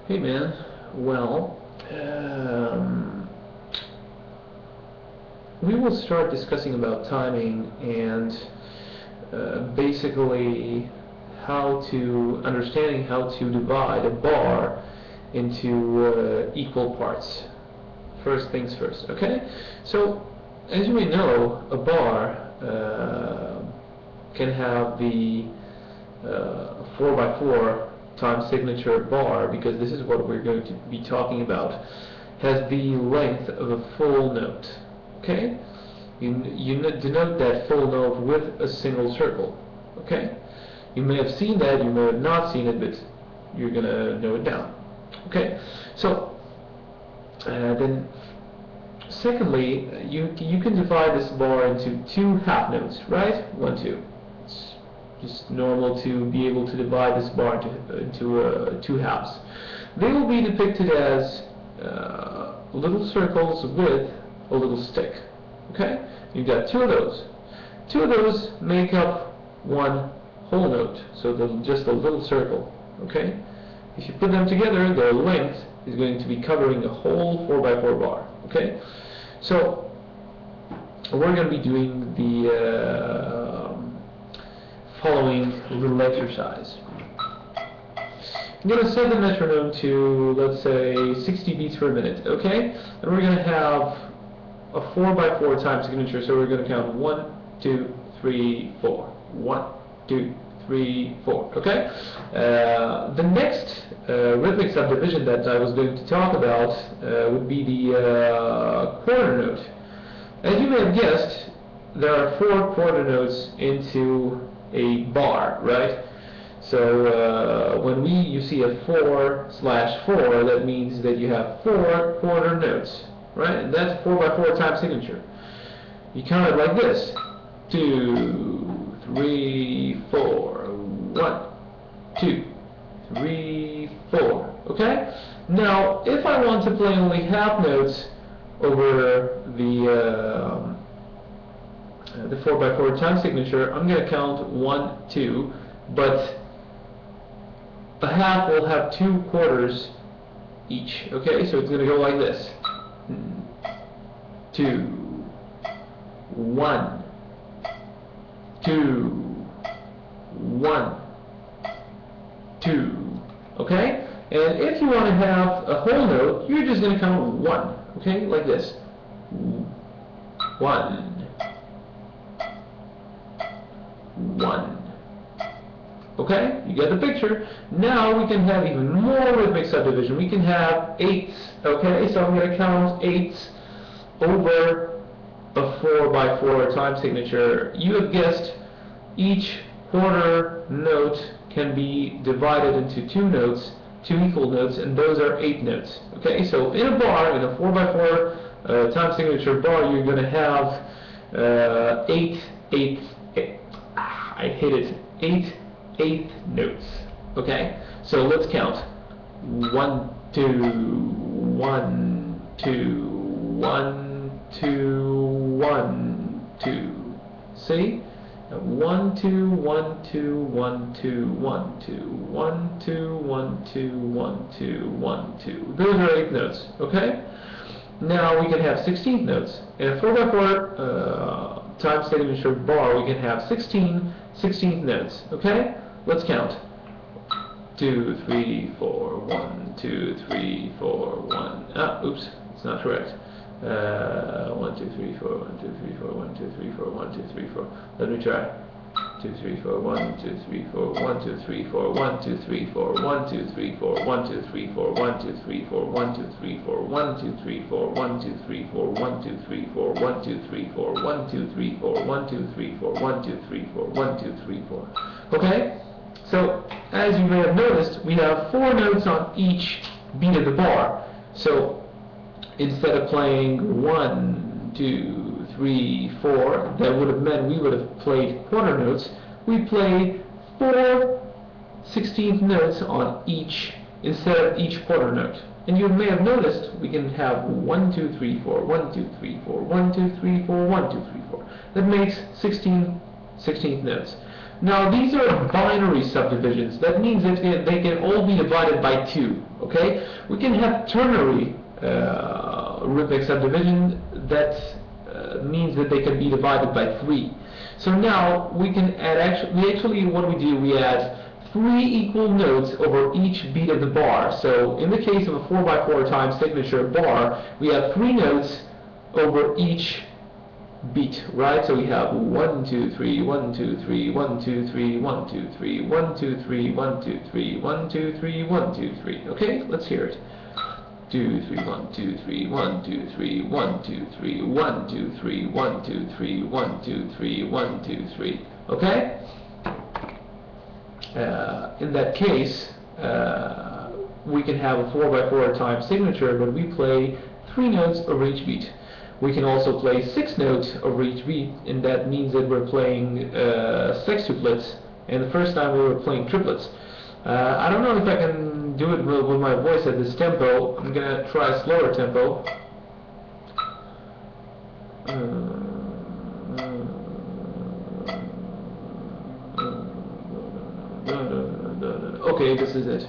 Hey man, well, we will start discussing about timing and basically understanding how to divide a bar into equal parts. First things first, okay? So, as you may know, a bar can have the 4x4 time signature bar, because this is what we're going to be talking about, has the length of a full note. Okay? You denote that full note with a single circle. Okay? You may have seen that, you may have not seen it, but you're gonna know it down. Okay? So, then secondly, you can divide this bar into two half notes, right? 1, 2. It's just normal to be able to divide this bar into two halves. They will be depicted as little circles with a little stick. Okay? You've got two of those. Two of those make up one whole note, so just a little circle. Okay? If you put them together, their length is going to be covering a whole 4x4 bar. Okay? So we're going to be doing the following little exercise. I'm going to set the metronome to, let's say, 60 beats per minute. Okay? And we're going to have a 4x4 time signature, so we're going to count 1, 2, 3, 4. 1, 2, 3, 4. Okay? The next rhythmic subdivision that I was going to talk about would be the quarter note. As you may have guessed, there are 4 quarter notes into a bar, right? So when you see a 4/4, that means that you have 4 quarter notes, right? And that's 4x4 time signature. You count it like this: 2, 3, 4. 1, 2, 3, 4. Okay? Now, if I want to play only half notes over the 4x4 time signature, I'm going to count 1, 2, but a half will have 2 quarters each. Okay? So it's going to go like this: 2, 1, 2, 1, 2. Okay? And if you want to have a whole note, you're just going to count 1. Okay? Like this: 1, 1. Okay? You get the picture. Now we can have even more rhythmic subdivision. We can have 8s. Okay? So I'm going to count 8s over a 4x4 time signature. You have guessed, each quarter note can be divided into 2 notes, 2 equal notes, and those are 8 notes. Okay? So in a bar, in a 4x4 time signature bar, you're going to have 8 eighth notes. Okay? So let's count: 1, 2, 1, 2, 1, 2, 1, 2. See? 1, 2, 1, 2, 1, 2, 1, 2, 1, 2, 1, 2, 1, 2, 1, 2. Those are 8 notes. Okay? Now we can have 16th notes. In a 4x4 time signature bar, we can have 16th notes. Okay? Let's count: 2, 3, 4, 1, 2, 3, 4, 1. Oops, it's not correct. 1, 2, 3, 4, 1, 2, 3, 4, 1, 2, 3, 4, 1, 2, 3, 4. Let me try. 2, 3, 4, 1, 2, 3, 4, 1, 2, 3, 4, 1, 2, 3, 4, 1, 2, 3, 4, 1, 2, 3, 4, 1, 2, 3, 4, 1, 2, 3, 4, 1, 2, 3, 4, 1, 2, 3, 4, 1, 2, 3, 4, 1, 2, 3, 4, 1, 2, 3, 4, 1, 2, 3, 4, 1, 2, 3, 4, 1, 2, 3, 4. Okay? So, as you may have noticed, we have 4 notes on each beat of the bar. So, instead of playing 1, 2, 3, 4, that would have meant we would have played quarter notes. We play 4 16th notes on each, instead of each quarter note. And you may have noticed we can have 1, 2, 3, 4, 1, 2, 3, 4, 1, 2, 3, 4, 1, 2, 3, 4. That makes 16th notes. Now these are binary subdivisions. That means that they can all be divided by 2. Okay? We can have ternary rhythmic subdivision that means that they can be divided by 3. So now we can add actually what we do, we add 3 equal notes over each beat of the bar. So in the case of a 4x4 time signature bar, we have 3 notes over each beat, right? So we have 1 2 3 1 2 3 1 2 3 1 2 3 1 2 3 1 2 3 1 2 3 1 2 3. Okay, let's hear it. 2 3 1 2 3 1 2 3 1 2 3 1 2 3 1 2 3 1 2 3 1 2 3. Okay? In that case, we can have a 4x4 time signature, but we play 3 notes over each beat. We can also play 6 notes over each beat, and that means that we're playing sextuplets, and the first time we were playing triplets. I don't know if I can do it with my voice at this tempo. I'm gonna try a slower tempo. Okay, this is it.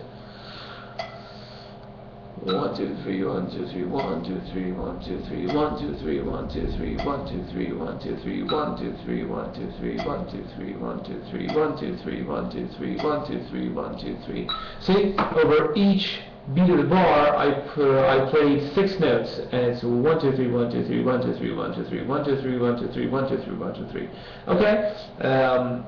1 2 3 1 2 3 1 2 3 1 2 3 1 2 3 1 2 3 1 2 3 1 2 3 1 2 3 1 2 3 1 2 3 1 2 3 1 2 3 1 2 3 1 2 3 1 2 3. See, over each beat of the bar, I played 6 notes, and it's 1 2 3 1 2 3 1 2 3 1 2 3 1 2 3 1 2 3 1 2 3 1 2 3. Okay.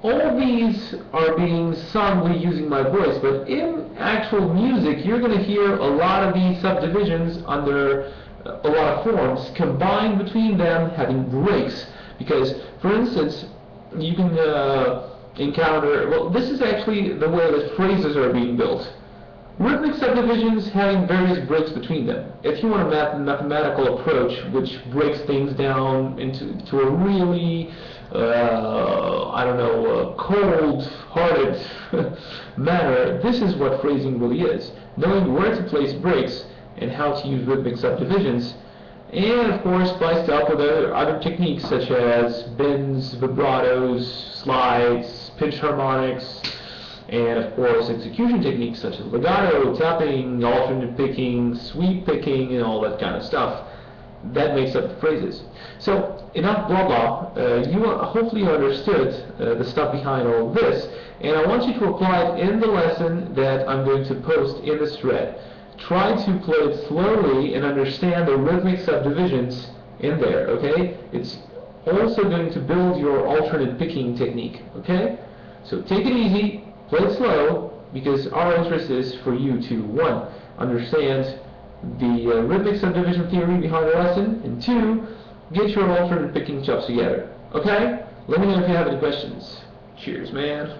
All these are being sung with using my voice, but in actual music, you're going to hear a lot of these subdivisions under a lot of forms, combined between them having breaks. Because, for instance, you can encounter, well, this is actually the way that phrases are being built. Rhythmic subdivisions having various breaks between them. If you want a mathematical approach which breaks things down into a really I don't know, cold-hearted manner, this is what phrasing really is. Knowing where to place breaks and how to use rhythmic subdivisions, and of course spiced up with other techniques such as bends, vibratos, slides, pitch harmonics, and of course execution techniques such as legato, tapping, alternate picking, sweep picking, and all that kind of stuff. That makes up the phrases. So enough blah blah. You hopefully understood the stuff behind all of this, and I want you to apply it in the lesson that I'm going to post in this thread. Try to play it slowly and understand the rhythmic subdivisions in there. Okay? It's also going to build your alternate picking technique. Okay? So take it easy, play it slow, because our interest is for you to 1. Understand the rhythmic subdivision theory behind the lesson, and 2, get your alternate picking chops together. Okay? Let me know if you have any questions. Cheers, man.